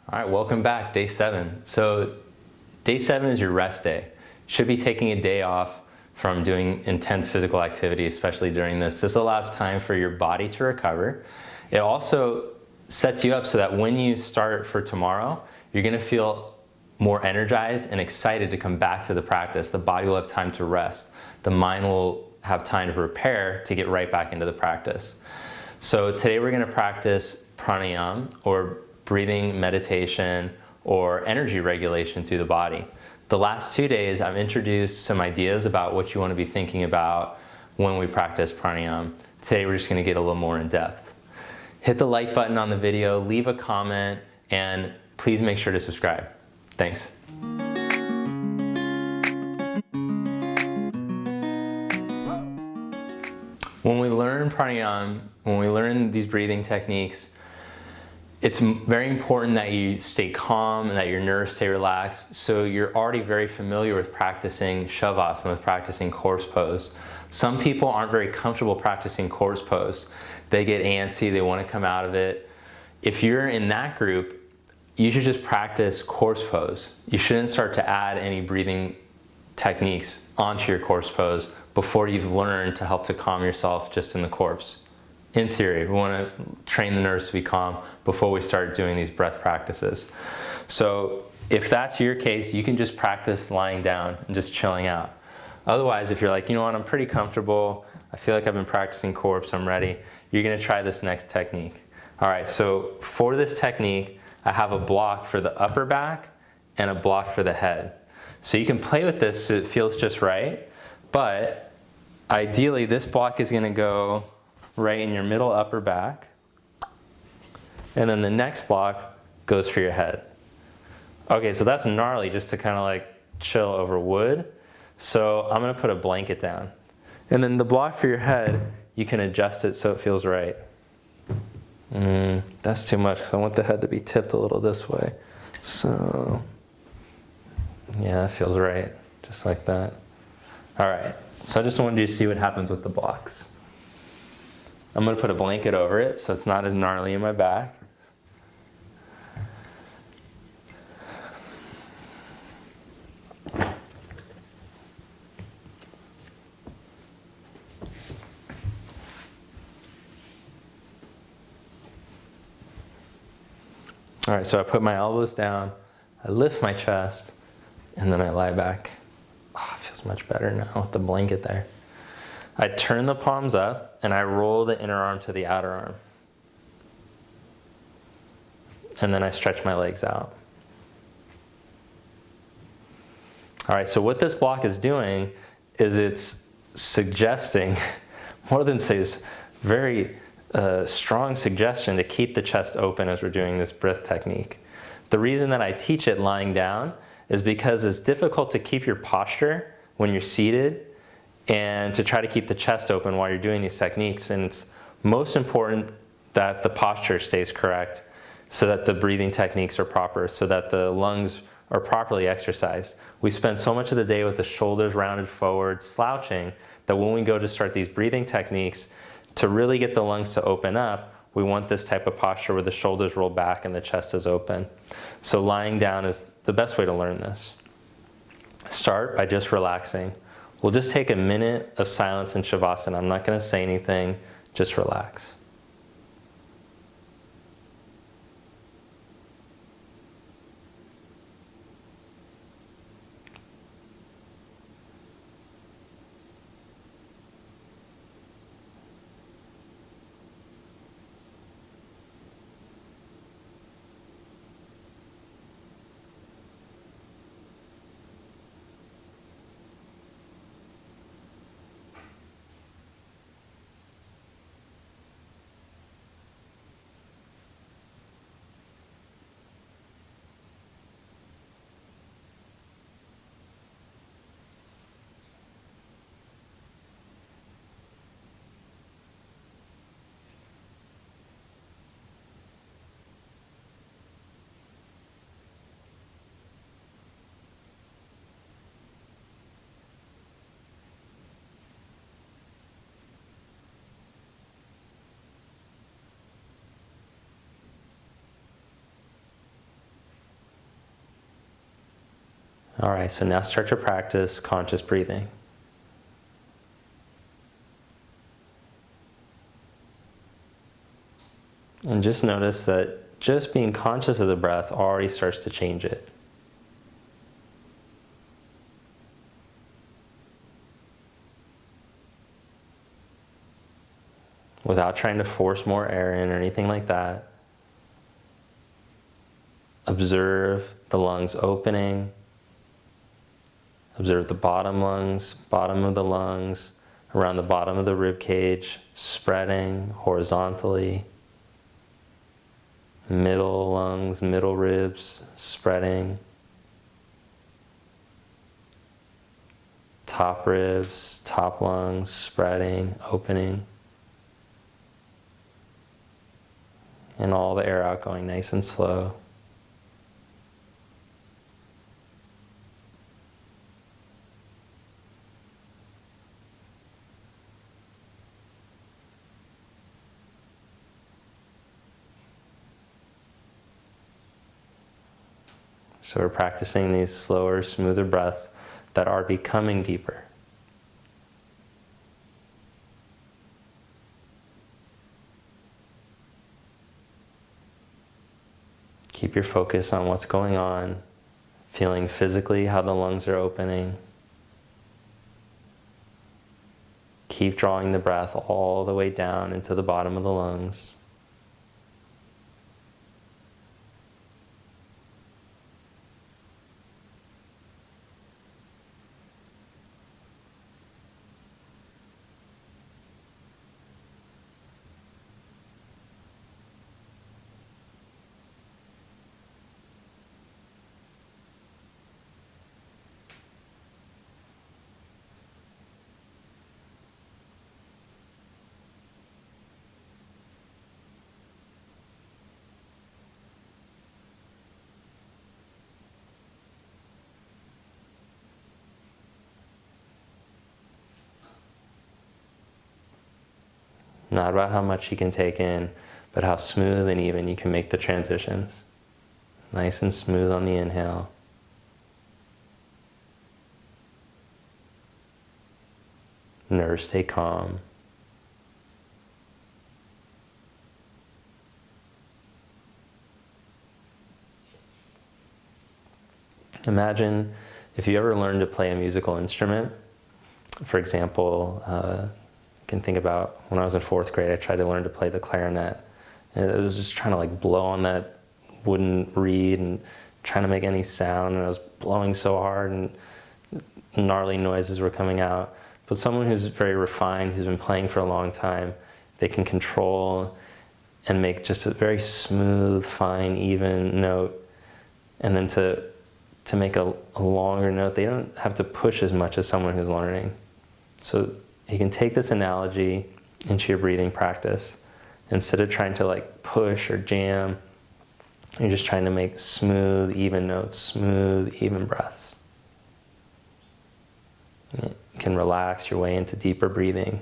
All right, welcome back, day 7. So day 7 is your rest day. Should be taking a day off from doing intense physical activity, especially during this. This allows time for your body to recover. It also sets you up so that when you start for tomorrow, you're gonna feel more energized and excited to come back to the practice. The body will have time to rest. The mind will have time to prepare to get right back into the practice. So today we're gonna practice pranayama, or breathing meditation, or energy regulation through the body. The last 2 days I've introduced some ideas about what you want to be thinking about when we practice pranayama. Today we're just going to get a little more in depth. Hit the like button on the video, leave a comment, and please make sure to subscribe. Thanks. When we learn pranayama, when we learn these breathing techniques, it's very important that you stay calm and that your nerves stay relaxed. So you're already very familiar with practicing shavasana, with practicing corpse pose. Some people aren't very comfortable practicing corpse pose. They get antsy, they want to come out of it. If you're in that group, you should just practice corpse pose. You shouldn't start to add any breathing techniques onto your corpse pose before you've learned to help to calm yourself just in the corpse. In theory, we want to train the nerves to be calm before we start doing these breath practices. So if that's your case, you can just practice lying down and just chilling out. Otherwise, if you're like, you know what, I'm pretty comfortable, I feel like I've been practicing corpse, I'm ready, you're going to try this next technique. All right, so for this technique, I have a block for the upper back and a block for the head. So you can play with this so it feels just right, but ideally this block is going to go right in your middle upper back, and then the next block goes for your head. Okay, so that's gnarly just to kind of like chill over wood. So I'm gonna put a blanket down. And then the block for your head, you can adjust it so it feels right. That's too much because I want the head to be tipped a little this way. So, yeah, that feels right, just like that. All right, so I just wanted you to see what happens with the blocks. I'm going to put a blanket over it so it's not as gnarly in my back. All right, so I put my elbows down, I lift my chest, and then I lie back. Oh, it feels much better now with the blanket there. I turn the palms up and I roll the inner arm to the outer arm. And then I stretch my legs out. All right, so what this block is doing is it's suggesting, more than say, it's very strong suggestion to keep the chest open as we're doing this breath technique. The reason that I teach it lying down is because it's difficult to keep your posture when you're seated and to try to keep the chest open while you're doing these techniques. And it's most important that the posture stays correct so that the breathing techniques are proper, so that the lungs are properly exercised. We spend so much of the day with the shoulders rounded forward, slouching, that when we go to start these breathing techniques, to really get the lungs to open up, we want this type of posture where the shoulders roll back and the chest is open. So lying down is the best way to learn this. Start by just relaxing. We'll just take a minute of silence in shavasana. I'm not going to say anything, just relax. All right, so now start to practice conscious breathing. And just notice that just being conscious of the breath already starts to change it. Without trying to force more air in or anything like that. Observe the lungs opening. Observe the bottom lungs, bottom of the lungs, around the bottom of the rib cage, spreading horizontally. Middle lungs, middle ribs, spreading. Top ribs, top lungs, spreading, opening. And all the air out going nice and slow. So we're practicing these slower, smoother breaths that are becoming deeper. Keep your focus on what's going on, feeling physically how the lungs are opening. Keep drawing the breath all the way down into the bottom of the lungs. Not about how much you can take in, but how smooth and even you can make the transitions. Nice and smooth on the inhale. Nerves stay calm. Imagine if you ever learned to play a musical instrument. For example, I can think about when I was in 4th grade, I tried to learn to play the clarinet. And it was just trying to like blow on that wooden reed and trying to make any sound. And I was blowing so hard and gnarly noises were coming out. But someone who's very refined, who's been playing for a long time, they can control and make just a very smooth, fine, even note. And then to make a longer note, they don't have to push as much as someone who's learning. So you can take this analogy into your breathing practice. Instead of trying to like push or jam, you're just trying to make smooth, even notes, smooth, even breaths. You can relax your way into deeper breathing.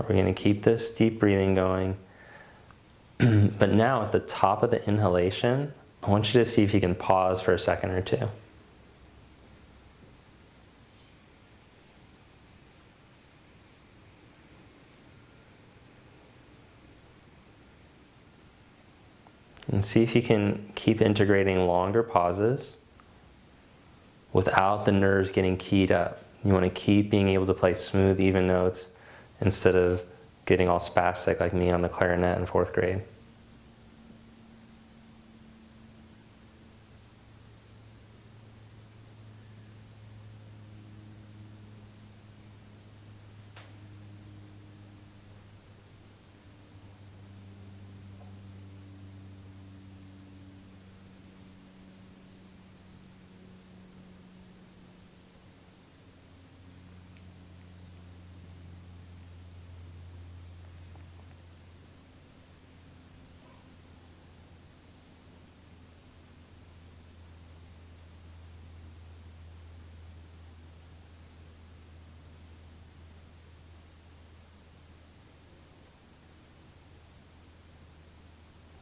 We're going to keep this deep breathing going. But now at the top of the inhalation, I want you to see if you can pause for a second or two. And see if you can keep integrating longer pauses without the nerves getting keyed up. You want to keep being able to play smooth, even notes instead of getting all spastic like me on the clarinet in 4th grade.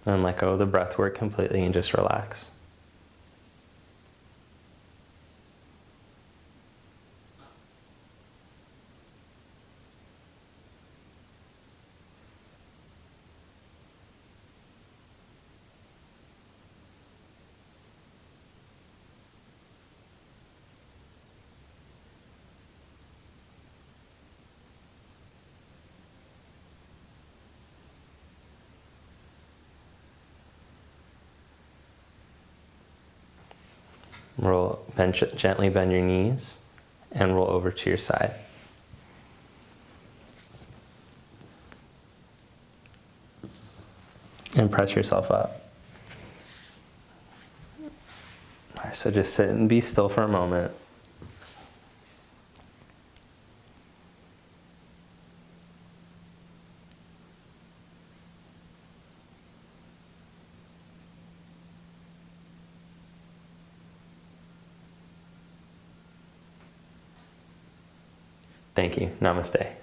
And let go of the breath work completely and just relax. Gently bend your knees and roll over to your side. And press yourself up. All right, so just sit and be still for a moment. Thank you. Namaste.